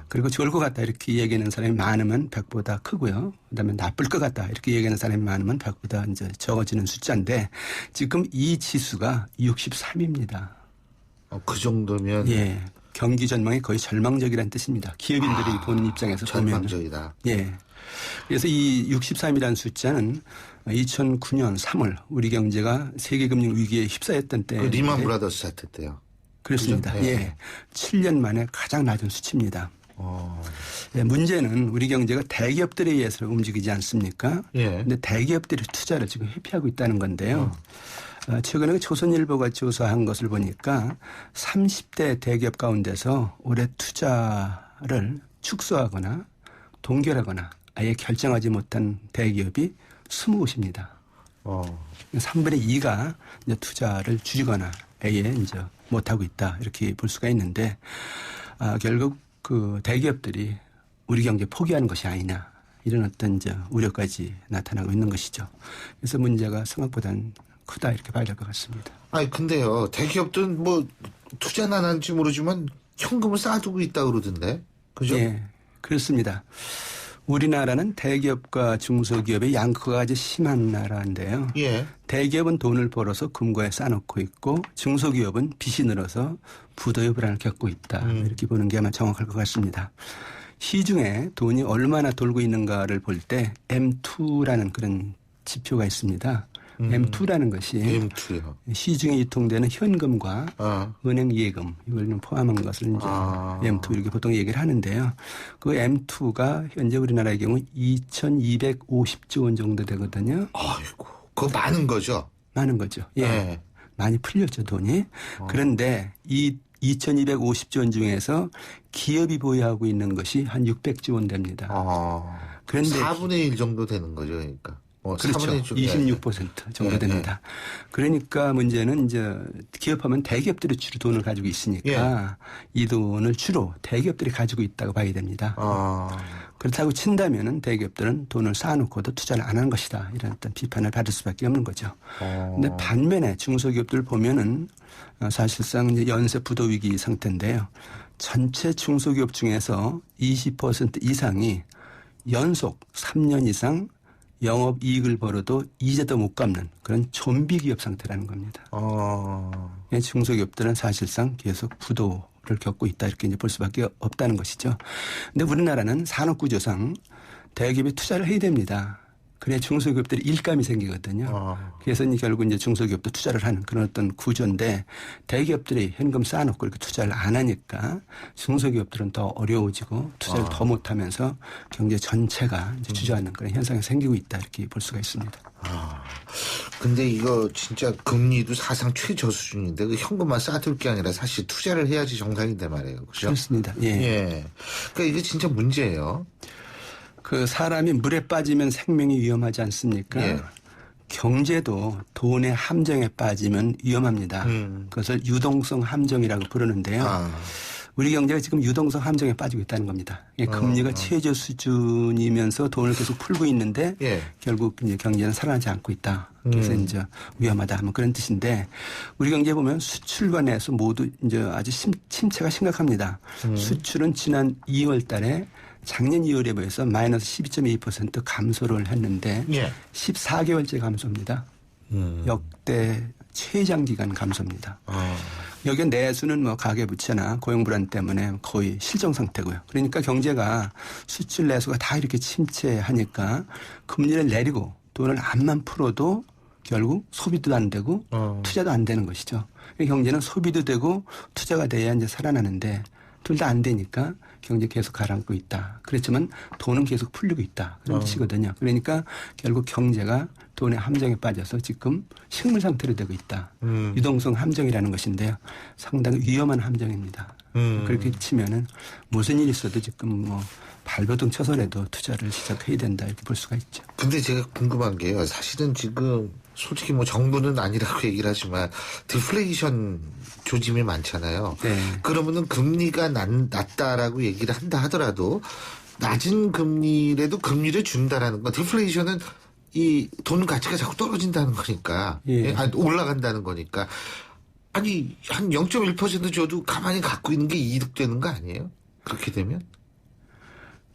그리고 좋을 것 같다 이렇게 얘기하는 사람이 많으면 100보다 크고요. 그다음에 나쁠 것 같다 이렇게 얘기하는 사람이 많으면 100보다 이제 적어지는 숫자인데 지금 이 지수가 63입니다. 그 정도면 예. 경기 전망이 거의 절망적이라는 뜻입니다. 기업인들이 보는 입장에서 보면. 절망적이다. 예. 그래서 이 63이라는 숫자는 2009년 3월 우리 경제가 세계금융 위기에 휩싸였던 때. 리만 브라더스 사태 때요. 그렇습니다. 예. 7년 만에 가장 낮은 수치입니다. 예, 문제는 우리 경제가 대기업들에 의해서 움직이지 않습니까? 그런데 대기업들이 투자를 지금 회피하고 있다는 건데요. 최근에 조선일보가 조사한 것을 보니까 30대 대기업 가운데서 올해 투자 투자를 축소하거나 동결하거나 아예 결정하지 못한 대기업이 20곳입니다. 3분의 2가 이제 투자를 줄이거나 아예 이제 못하고 있다. 이렇게 볼 수가 있는데, 결국 그 대기업들이 우리 경제 포기하는 것이 아니냐. 이런 어떤 이제 우려까지 나타나고 있는 것이죠. 그래서 문제가 생각보다는 크다. 이렇게 봐야 될 것 같습니다. 아니, 근데요. 대기업들은 뭐 투자는 안 하는지 모르지만 현금을 쌓아두고 있다 그러던데. 그죠? 예, 그렇습니다. 우리나라는 대기업과 중소기업의 양극화가 아주 심한 나라인데요. 예. 대기업은 돈을 벌어서 금고에 쌓아놓고 있고 중소기업은 빚이 늘어서 부도의 불안을 겪고 있다. 이렇게 보는 게 아마 정확할 것 같습니다. 시중에 돈이 얼마나 돌고 있는가를 볼 때 M2라는 그런 지표가 있습니다. M2라는 것이 M2요. 시중에 유통되는 현금과 은행 예금 이걸 포함한 것을 이제 M2 이렇게 보통 얘기를 하는데요. 그 M2가 현재 우리나라의 경우 2,250조 원 정도 되거든요. 아이고, 그거 많은 거죠? 많은 거죠. 예, 네. 많이 풀렸죠 돈이. 그런데 이 2,250조 원 중에서 기업이 보유하고 있는 것이 한 600조 원 됩니다. 그런데 4분의 1 정도 되는 거죠, 그러니까. 그렇죠. 26% 정도 됩니다. 그러니까 문제는 이제 기업하면 대기업들이 주로 돈을 가지고 있으니까 이 돈을 주로 대기업들이 가지고 있다고 봐야 됩니다. 그렇다고 친다면은 대기업들은 돈을 쌓아놓고도 투자를 안 하는 것이다. 이런 어떤 비판을 받을 수밖에 없는 거죠. 그런데 반면에 중소기업들 보면은 사실상 이제 연쇄 부도 위기 상태인데요. 전체 중소기업 중에서 20% 이상이 연속 3년 이상 영업이익을 벌어도 이자도 못 갚는 그런 좀비 기업 상태라는 겁니다. 중소기업들은 사실상 계속 부도를 겪고 있다 이렇게 이제 볼 수밖에 없다는 것이죠. 근데 우리나라는 산업구조상 대기업이 투자를 해야 됩니다. 그래야 중소기업들이 일감이 생기거든요. 그래서 결국 이제 중소기업도 투자를 하는 그런 어떤 구조인데 대기업들이 현금 쌓아놓고 이렇게 투자를 안 하니까 중소기업들은 더 어려워지고 투자를 더 못하면서 경제 전체가 이제 주저앉는 그런 현상이 생기고 있다 이렇게 볼 수가 있습니다. 근데 이거 진짜 금리도 사상 최저 수준인데 그 현금만 쌓아둘 게 아니라 사실 투자를 해야지 정상인데 말이에요. 그렇죠? 그렇습니다. 예. 그러니까 이게 진짜 문제예요. 그 사람이 물에 빠지면 생명이 위험하지 않습니까? 경제도 돈의 함정에 빠지면 위험합니다. 그것을 유동성 함정이라고 부르는데요. 우리 경제가 지금 유동성 함정에 빠지고 있다는 겁니다. 금리가 최저 수준이면서 돈을 계속 풀고 있는데 결국 이제 경제는 살아나지 않고 있다. 그래서 이제 위험하다 하면 그런 뜻인데 우리 경제 보면 수출과 내수 모두 이제 아주 침체가 심각합니다. 수출은 지난 2월 달에 작년 2월에 비해서 마이너스 12.2% 감소를 했는데 14개월째 감소입니다. 역대 최장기간 감소입니다. 여기 내수는 뭐 가계부채나 고용불안 때문에 거의 실정 상태고요. 그러니까 경제가 수출 내수가 다 이렇게 침체하니까 금리를 내리고 돈을 안만 풀어도 결국 소비도 안 되고 투자도 안 되는 것이죠. 경제는 소비도 되고 투자가 돼야 이제 살아나는데 둘 다 안 되니까 경제 계속 가라앉고 있다. 그렇지만 돈은 계속 풀리고 있다. 그런 뜻이거든요. 그러니까 결국 경제가 돈의 함정에 빠져서 지금 식물 상태로 되고 있다. 유동성 함정이라는 것인데요. 상당히 위험한 함정입니다. 그렇게 치면은 무슨 일이 있어도 지금 뭐 발버둥 쳐서라도 투자를 시작해야 된다 이렇게 볼 수가 있죠. 근데 제가 궁금한 게요. 사실은 지금 솔직히 뭐 정부는 아니라고 얘기를 하지만 디플레이션 조짐이 많잖아요. 그러면은 금리가 낮다라고 얘기를 한다 하더라도 낮은 금리라도 금리를 준다라는 건 디플레이션은 이 돈 가치가 자꾸 떨어진다는 거니까 올라간다는 거니까 아니 한 0.1% 줘도 가만히 갖고 있는 게 이득되는 거 아니에요? 그렇게 되면?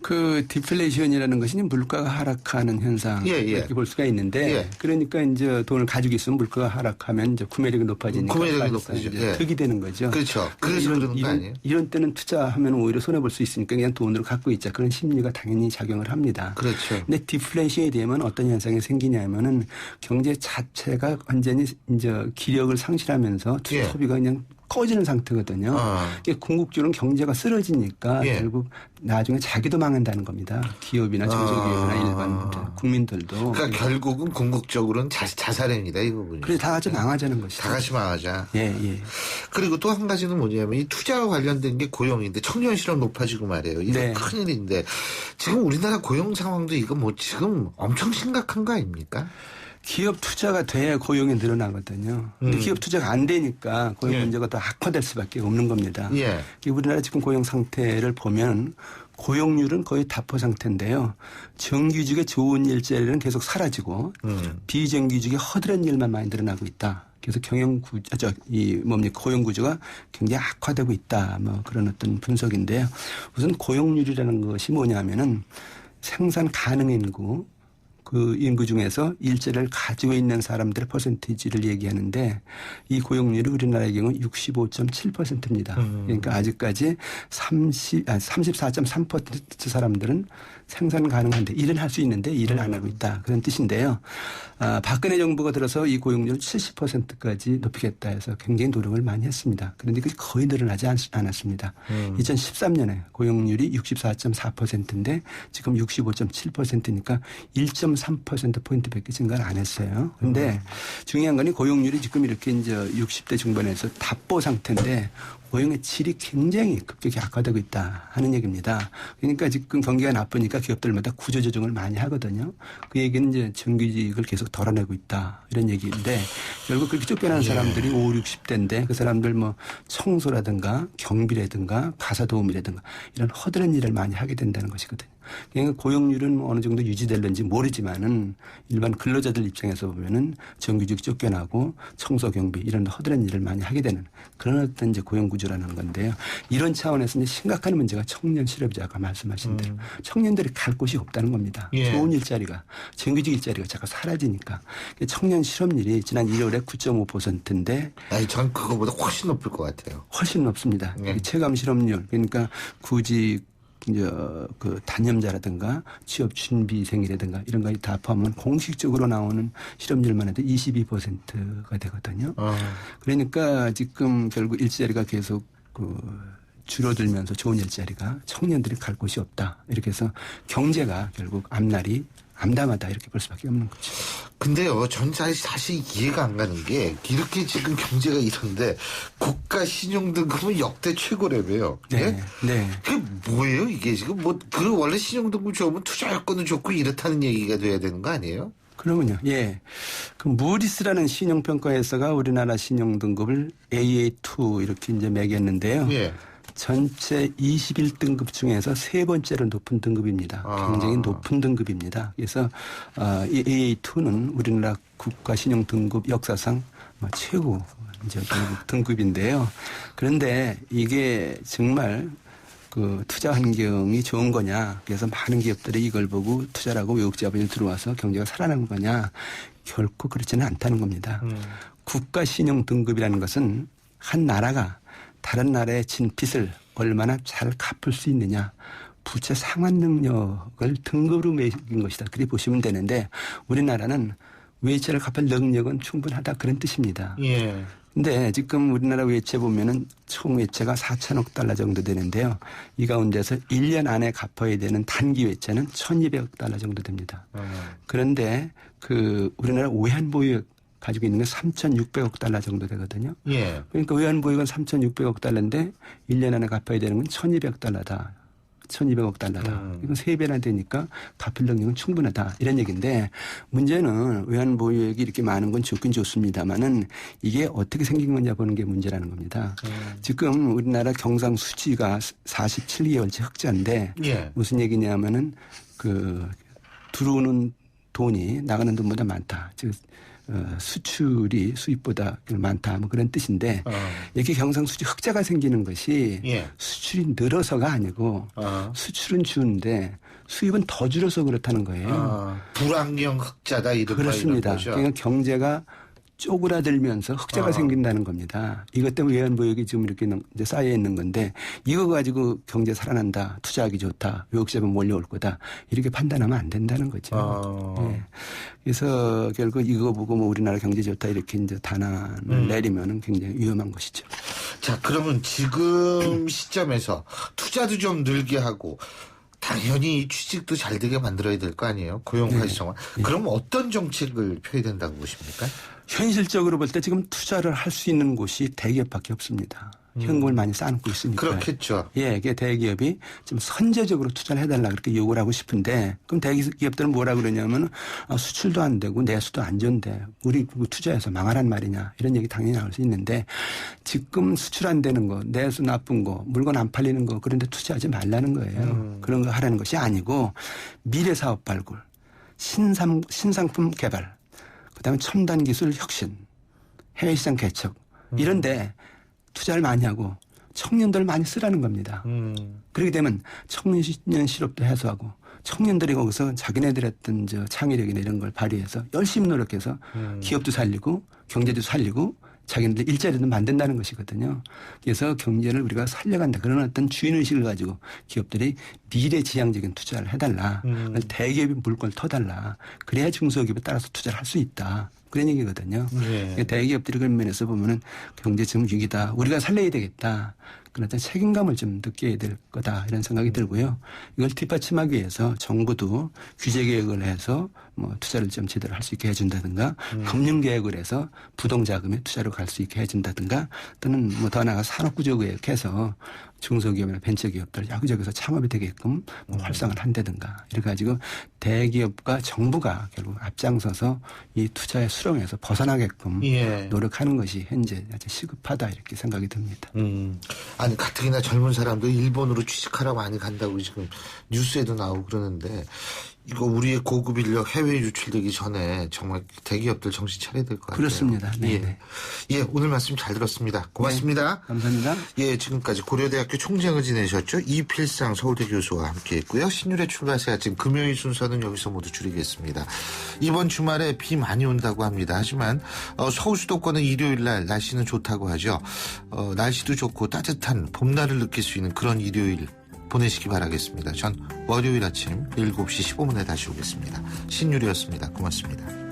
그 디플레이션이라는 것이 물가가 하락하는 현상 이렇게 볼 수가 있는데 그러니까 이제 돈을 가지고 있으면 물가가 하락하면 이제 구매력이 높아지니까 구매력이 높아지죠. 득이 되는 거죠. 그렇죠. 그래서 그런 거 아니에요? 이런 때는 투자하면 오히려 손해 볼 수 있으니까 그냥 돈으로 갖고 있자 그런 심리가 당연히 작용을 합니다. 그렇죠. 근데 디플레이션이 되면 어떤 현상이 생기냐면은 경제 자체가 완전히 이제 기력을 상실하면서 투자 소비가 그냥 꺼지는 상태거든요. 이게 궁극적으로는 경제가 쓰러지니까 결국 나중에 자기도 망한다는 겁니다. 기업이나 중소기업이나 일반 국민들도. 그러니까 결국은 궁극적으로는 자살행위다 이 부분이. 그래 다 같이 망하자는 것이죠. 다 같이 망하자. 예. 그리고 또 한 가지는 뭐냐면 이 투자와 관련된 게 고용인데 청년 실업 높아지고 말이에요. 이게 큰일인데 지금 우리나라 고용 상황도 이거 뭐 지금 엄청 심각한 거 아닙니까? 기업 투자가 돼야 고용이 늘어나거든요. 근데 기업 투자가 안 되니까 고용 문제가 더 악화될 수밖에 없는 겁니다. 우리나라 지금 고용 상태를 보면 고용률은 거의 다포 상태인데요. 정규직의 좋은 일자리는 계속 사라지고 비정규직의 허드렛 일만 많이 늘어나고 있다. 그래서 고용 구조가 굉장히 악화되고 있다. 뭐 그런 어떤 분석인데요. 우선 고용률이라는 것이 뭐냐면은 생산 가능 인구 그 인구 중에서 일자리를 가지고 있는 사람들의 퍼센티지를 얘기하는데 이 고용률이 우리나라의 경우 65.7%입니다. 그러니까 아직까지 34.3% 사람들은 생산 가능한데 일은 할 수 있는데 일을 안 하고 있다. 그런 뜻인데요. 박근혜 정부가 들어서 이 고용률을 70%까지 높이겠다 해서 굉장히 노력을 많이 했습니다. 그런데 그게 거의 늘어나지 않았습니다. 2013년에 고용률이 64.4%인데 지금 65.7%니까 1.3%포인트밖에 증가를 안 했어요. 그런데 중요한 건 고용률이 지금 이렇게 이제 60대 중반에서 답보 상태인데 고용의 질이 굉장히 급격히 악화되고 있다 하는 얘기입니다. 그러니까 지금 경기가 나쁘니까 기업들마다 구조조정을 많이 하거든요. 그 얘기는 이제 정규직을 계속 덜어내고 있다 이런 얘기인데 결국 그렇게 쫓겨나는 사람들이 5, 60대인데 그 사람들 뭐 청소라든가 경비라든가 가사도우미라든가 이런 허드렛 일을 많이 하게 된다는 것이거든요. 그러니까 고용률은 어느 정도 유지될는지 모르지만은 일반 근로자들 입장에서 보면은 정규직 쫓겨나고 청소 경비 이런 허드렛 일을 많이 하게 되는 그런 어떤 이제 고용 구조라는 건데요. 이런 차원에서 이제 심각한 문제가 청년 실업자가 말씀하신 대로 청년들이 갈 곳이 없다는 겁니다. 좋은 일자리가 정규직 일자리가 자꾸 사라지니까 청년 실업률이 지난 1월에 9.5%인데 전 그거보다 훨씬 높을 것 같아요. 훨씬 높습니다. 체감 실업률 그러니까 구직 이제 그 단념자라든가 취업 준비생이라든가 이런 거 다 포함하면 공식적으로 나오는 실업률만 해도 22%가 되거든요. 그러니까 지금 결국 일자리가 계속 줄어들면서 좋은 일자리가 청년들이 갈 곳이 없다. 이렇게 해서 경제가 결국 앞날이 암담하다 이렇게 볼 수밖에 없는 거죠. 근데요, 전 사실 이해가 안 가는 게 이렇게 지금 경제가 이런데 국가 신용등급은 역대 최고래봬요. 네. 그게 뭐예요? 이게 지금 그 원래 신용등급 좋으면 투자 여건은 좋고 이렇다는 얘기가 돼야 되는 거 아니에요? 그러군요. 그 무디스라는 신용평가회사가 우리나라 신용등급을 AA2 이렇게 이제 매겼는데요. 전체 21등급 중에서 세 번째로 높은 등급입니다. 굉장히 높은 등급입니다. 그래서 이 AA2는 우리나라 국가 신용 등급 역사상 최고 이제 등급인데요. 그런데 이게 정말 그 투자 환경이 좋은 거냐? 그래서 많은 기업들이 이걸 보고 투자를 하고 외국 자본이 들어와서 경제가 살아난 거냐? 결코 그렇지는 않다는 겁니다. 국가 신용 등급이라는 것은 한 나라가 다른 나라에 진 빚을 얼마나 잘 갚을 수 있느냐. 부채 상환 능력을 등급으로 매긴 것이다. 그렇게 보시면 되는데 우리나라는 외채를 갚을 능력은 충분하다. 그런 뜻입니다. 근데 지금 우리나라 외채 보면은 총 외채가 4천억 달러 정도 되는데요. 이 가운데서 1년 안에 갚아야 되는 단기 외채는 1,200억 달러 정도 됩니다. 그런데 그 우리나라 외환보유 가지고 있는 게 3,600억 달러 정도 되거든요. 그러니까 외환보유액은 3,600억 달러인데 1년 안에 갚아야 되는 건 1,200달러다. 1,200억 달러다. 이건 3배나 되니까 갚을 능력은 충분하다. 이런 얘기인데 문제는 외환보유액이 이렇게 많은 건 좋긴 좋습니다만은 이게 어떻게 생긴 거냐 보는 게 문제라는 겁니다. 지금 우리나라 경상수지가 47개월치 흑자인데 무슨 얘기냐면은 그 들어오는 돈이 나가는 돈보다 많다. 즉 수출이 수입보다 많다. 뭐 그런 뜻인데 이렇게 경상수지 흑자가 생기는 것이 수출이 늘어서가 아니고 수출은 주는데 수입은 더 줄어서 그렇다는 거예요. 불황형 흑자다 이런 그렇습니다. 그러니까 경제가 쪼그라들면서 흑자가 생긴다는 겁니다. 이것 때문에 외환보역이 지금 이렇게 이제 쌓여 있는 건데 이거 가지고 경제 살아난다, 투자하기 좋다, 외국자본 몰려올 거다 이렇게 판단하면 안 된다는 거죠. 예. 그래서 결국 이거 보고 뭐 우리나라 경제 좋다 이렇게 이제 단안을 내리면은 굉장히 위험한 것이죠. 자, 그러면 지금 시점에서 투자도 좀 늘게 하고 당연히 취직도 잘 되게 만들어야 될 거 아니에요? 고용 활성화. 네. 그럼 어떤 정책을 펴야 된다고 보십니까? 현실적으로 볼 때 지금 투자를 할 수 있는 곳이 대기업밖에 없습니다. 현금을 많이 쌓아놓고 있으니까. 그렇겠죠. 예, 이게 대기업이 좀 선제적으로 투자를 해달라 그렇게 요구를 하고 싶은데 그럼 대기업들은 뭐라 그러냐면 수출도 안 되고 내수도 안 좋은데 우리 투자해서 망하란 말이냐 이런 얘기 당연히 나올 수 있는데 지금 수출 안 되는 거, 내수 나쁜 거, 물건 안 팔리는 거 그런데 투자하지 말라는 거예요. 그런 거 하라는 것이 아니고 미래 사업 발굴, 신상품 개발, 그다음에 첨단 기술 혁신, 해외 시장 개척 이런데 투자를 많이 하고 청년들을 많이 쓰라는 겁니다. 그렇게 되면 청년 실업도 해소하고 청년들이 거기서 자기네들 했던 창의력이나 이런 걸 발휘해서 열심히 노력해서 기업도 살리고 경제도 살리고 자기네들 일자리도 만든다는 것이거든요. 그래서 경제를 우리가 살려간다. 그런 어떤 주인의식을 가지고 기업들이 미래지향적인 투자를 해달라. 대기업이 물건을 터달라. 그래야 중소기업에 따라서 투자를 할 수 있다. 그런 얘기거든요. 네. 대기업들이 그런 면에서 보면은 경제 지금 위기다. 우리가 살려야 되겠다. 그런 어떤 책임감을 좀 느껴야 될 거다. 이런 생각이 들고요. 이걸 뒷받침하기 위해서 정부도 규제 개혁을 해서 뭐 투자를 좀 제대로 할 수 있게 해준다든가 금융 개혁을 해서 부동자금에 투자로 갈 수 있게 해준다든가 또는 뭐 더 나아가 산업구조 개혁해서 중소기업이나 벤처기업들 여기저기서 창업이 되게끔 뭐 활성을 한다든가 이렇게 가지고 대기업과 정부가 결국 앞장서서 이 투자의 수렁에서 벗어나게끔 노력하는 것이 현재 아주 시급하다 이렇게 생각이 듭니다. 아니 가뜩이나 젊은 사람들 일본으로 취직하러 많이 간다고 지금 뉴스에도 나오고 그러는데 이거 우리의 고급 인력 해외 유출되기 전에 정말 대기업들 정신 차려야 될 것 같아요. 그렇습니다. 네. 예, 오늘 말씀 잘 들었습니다. 고맙습니다. 네, 감사합니다. 예, 지금까지 고려대학교 총장을 지내셨죠. 이필상 서울대 교수와 함께했고요. 신율의 출발새 아침 금요일 순서는 여기서 모두 줄이겠습니다. 이번 주말에 비 많이 온다고 합니다. 하지만 서울 수도권은 일요일 날 날씨는 좋다고 하죠. 날씨도 좋고 따뜻한 봄날을 느낄 수 있는 그런 일요일 보내시기 바라겠습니다. 전 월요일 아침 7시 15분에 다시 오겠습니다. 신유리였습니다. 고맙습니다.